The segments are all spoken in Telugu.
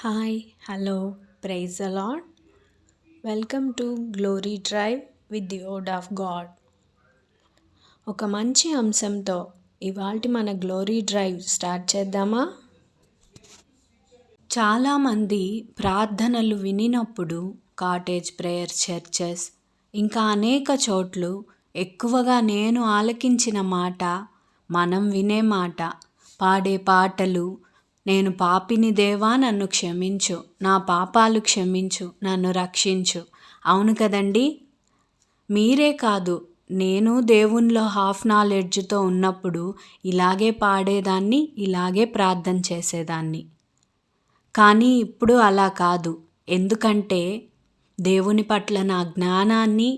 Hi hello praise the Lord. Welcome to glory drive with the word of God. ఒక మంచి అంశంతో ఇవాల్టి మన గ్లోరీ డ్రైవ్ స్టార్ట్ చేద్దామా? చాలామంది ప్రార్థనలు వినినప్పుడు కాటేజ్ ప్రేయర్ చర్చెస్ ఇంకా అనేక చోట్లు ఎక్కువగా నేను ఆలకించిన మాట, మనం వినే మాట, పాడే పాటలు, నేను పాపిని దేవా నన్ను క్షమించు, నా పాపాలు క్షమించు, నన్ను రక్షించు. అవును కదండి. మీరే కాదు, నేను దేవునిలో హాఫ్ నాలెడ్జ్తో ఉన్నప్పుడు ఇలాగే పాడేదాన్ని, ఇలాగే ప్రార్థన చేసేదాన్ని. కానీ ఇప్పుడు అలా కాదు. ఎందుకంటే దేవుని పట్ల నా జ్ఞానాన్ని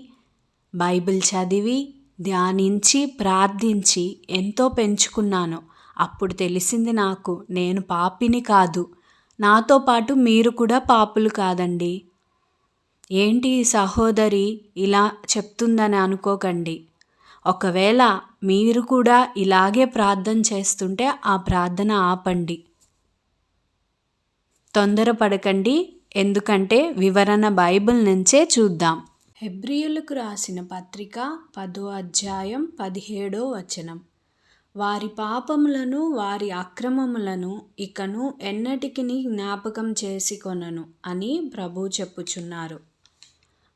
బైబిల్ చదివి ధ్యానించి ప్రార్థించి ఎంతో పెంచుకున్నాను. అప్పుడు తెలిసింది నాకు, నేను పాపిని కాదు, నాతో పాటు మీరు కూడా పాపులు కాదండి. ఏంటి ఈ సహోదరి ఇలా చెప్తుందని అనుకోకండి. ఒకవేళ మీరు కూడా ఇలాగే ప్రార్థన చేస్తుంటే ఆ ప్రార్థన ఆపండి. తొందరపడకండి, ఎందుకంటే వివరణ బైబిల్ నుంచే చూద్దాం. హెబ్రీయులకు రాసిన పత్రిక 10వ అధ్యాయం 17వ వచనం. వారి పాపములను వారి అక్రమములను ఇకను ఎన్నటికిని జ్ఞాపకం చేసుకొనను అని ప్రభు చెప్పుచున్నారు.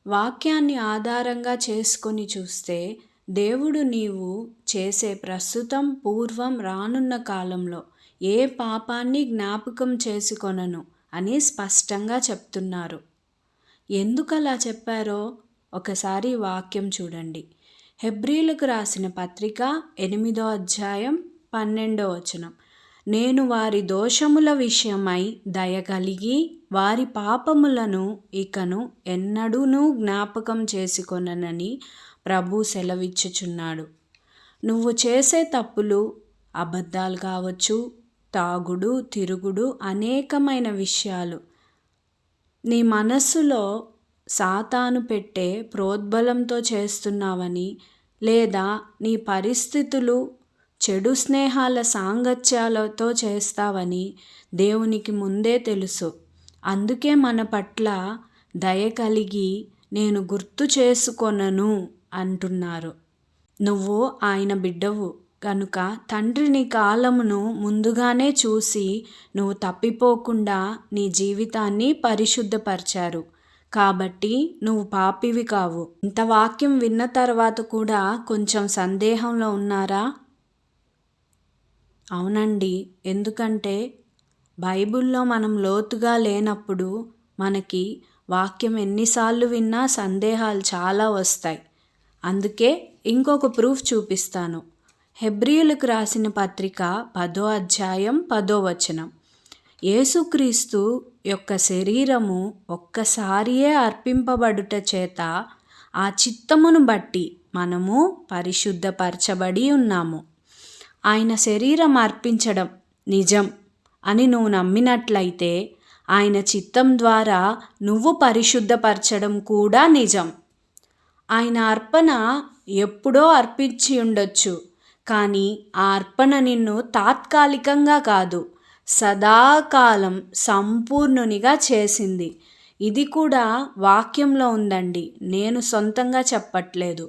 వాక్యాన్ని ఆధారంగా చేసుకొని చూస్తే దేవుడు నీవు చేసే ప్రస్తుతం, పూర్వం, రానున్న కాలంలో ఏ పాపాన్ని జ్ఞాపకం చేసుకొనను అని స్పష్టంగా చెప్తున్నారు. ఎందుకలా చెప్పారో ఒకసారి వాక్యం చూడండి. హెబ్రీయులకు రాసిన పత్రిక 8వ అధ్యాయం 12వ వచనం. నేను వారి దోషముల విషయమై దయ కలిగి వారి పాపములను ఇకను ఎన్నడూనూ జ్ఞాపకం చేసుకొననని ప్రభు సెలవిచ్చుచున్నాడు. నువ్వు చేసే తప్పులు, అబద్ధాలు కావచ్చు, తాగుడు, తిరుగుడు, అనేకమైన విషయాలు నీ మనస్సులో సాతాను పెట్టే ప్రోద్బలంతో చేస్తున్నావని, లేదా నీ పరిస్థితులు చెడు స్నేహాల సాంగత్యాలతో చేస్తావని దేవునికి ముందే తెలుసు. అందుకే మన పట్ల దయ కలిగి నేను గుర్తు చేసుకొనను అంటున్నారు. నువ్వు ఆయన బిడ్డవు కనుక తండ్రి నీ కాలమును ముందుగానే చూసి నువ్వు తప్పిపోకుండా నీ జీవితాన్ని పరిశుద్ధపరిచారు. కాబట్టి నువ్వు పాపివి కావు. ఇంత వాక్యం విన్న తర్వాత కూడా కొంచెం సందేహంలో ఉన్నారా? అవునండి. ఎందుకంటే బైబిల్లో మనం లోతుగా లేనప్పుడు మనకి వాక్యం ఎన్నిసార్లు విన్నా సందేహాలు చాలా వస్తాయి. అందుకే ఇంకొక ప్రూఫ్ చూపిస్తాను. హెబ్రీయులకు రాసిన పత్రిక 10వ అధ్యాయం 10వ వచనం. యేసుక్రీస్తు యొక్క శరీరము ఒక్కసారియే అర్పింపబడుట చేత ఆ చిత్తమును బట్టి మనము పరిశుద్ధపరచబడి ఉన్నాము. ఆయన శరీరం అర్పించడం నిజం అని నువ్వు నమ్మినట్లయితే ఆయన చిత్తం ద్వారా నువ్వు పరిశుద్ధపరచడం కూడా నిజం. ఆయన అర్పణ ఎప్పుడో అర్పించి ఉండొచ్చు, కానీ ఆ అర్పణ నిన్ను తాత్కాలికంగా కాదు, సదాకాలం సంపూర్ణునిగా చేసింది. ఇది కూడా వాక్యంలో ఉందండి, నేను సొంతంగా చెప్పట్లేదు.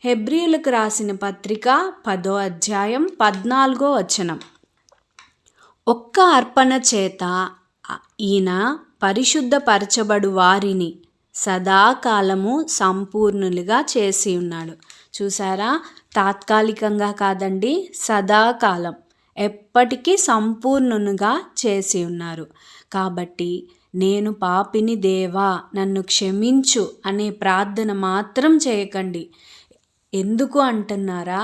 హెబ్రీయులకు రాసిన పత్రిక 10వ అధ్యాయం 14వ వచనం. ఒక్క అర్పణ చేత ఈయన పరిశుద్ధపరచబడు వారిని సదాకాలము సంపూర్ణులుగా చేసి ఉన్నాడు. చూసారా? తాత్కాలికంగా కాదండి, సదాకాలం ఎప్పటికీ సంపూర్ణునిగా చేసి ఉన్నారు. కాబట్టి నేను పాపిని దేవా నన్ను క్షమించు అనే ప్రార్థన మాత్రం చేయకండి. ఎందుకు అంటున్నారా?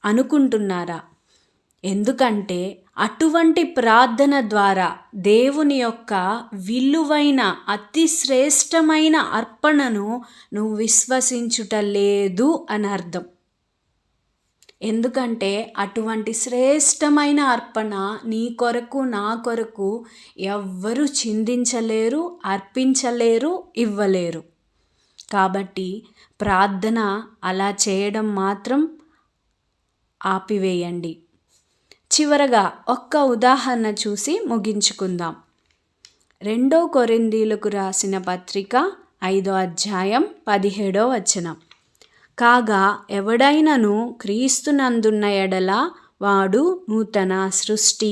అనుకుంటున్నారా? ఎందుకంటే అటువంటి ప్రార్థన ద్వారా దేవుని యొక్క విలువైన అతి శ్రేష్టమైన అర్పణను నువ్వు విశ్వసించుట లేదు అని అర్థం. ఎందుకంటే అటువంటి శ్రేష్టమైన అర్పణ నీ కొరకు, నా కొరకు ఎవ్వరూ చిందించలేరు, అర్పించలేరు, ఇవ్వలేరు. కాబట్టి ప్రార్థన అలా చేయడం మాత్రం ఆపివేయండి. చివరగా ఒక్క ఉదాహరణ చూసి ముగించుకుందాం. 2 కొరింథీయులకు రాసిన పత్రిక 5వ అధ్యాయం 17వ వచనం. కాగా ఎవడైనను క్రీస్తునందున్న ఎడల వాడు నూతన సృష్టి,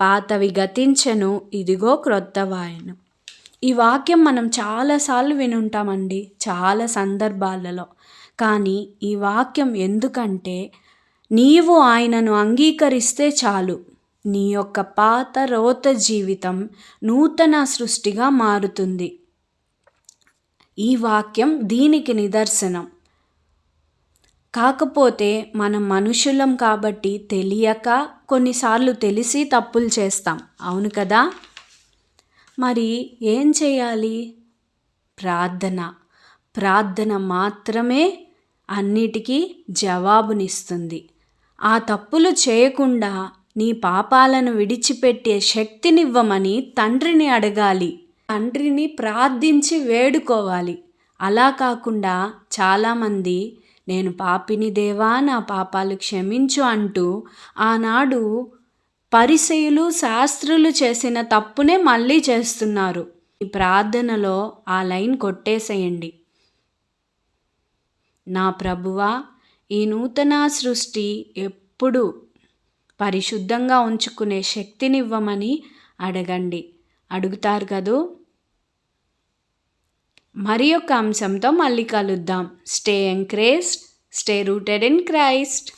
పాతవి గతించెను, ఇదిగో క్రొత్తవాయెను. ఈ వాక్యం మనం చాలాసార్లు వినుంటామండి, చాలా సందర్భాలలో. కానీ ఈ వాక్యం ఎందుకంటే నీవు ఆయనను అంగీకరిస్తే చాలు, నీ యొక్క పాత రోత జీవితం నూతన సృష్టిగా మారుతుంది. ఈ వాక్యం దీనికి నిదర్శనం. కాకపోతే మనం మనుషులం కాబట్టి తెలియక, కొన్నిసార్లు తెలిసి తప్పులు చేస్తాం, అవును కదా? మరి ఏం చేయాలి? ప్రార్థన మాత్రమే అన్నిటికీ జవాబునిస్తుంది. ఆ తప్పులు చేయకుండా నీ పాపాలను విడిచిపెట్టే శక్తినివ్వమని తండ్రిని అడగాలి, తండ్రిని ప్రార్థించి వేడుకోవాలి. అలా కాకుండా చాలామంది నేను పాపిని దేవా, నా పాపాలు క్షమించు అంటూ ఆనాడు పరిసయ్యులు, శాస్త్రులు చేసిన తప్పునే మళ్ళీ చేస్తున్నారు. ఈ ప్రార్థనలో ఆ లైన్ కొట్టేసేయండి. నా ప్రభువా, ఈ నూతన సృష్టి ఎప్పుడు పరిశుద్ధంగా ఉంచుకునే శక్తినివ్వమని అడగండి. అడుగుతారు కదూ? మరి ఒక అంశంతో మళ్ళీ కలుద్దాం. Stay encouraged, stay rooted in Christ.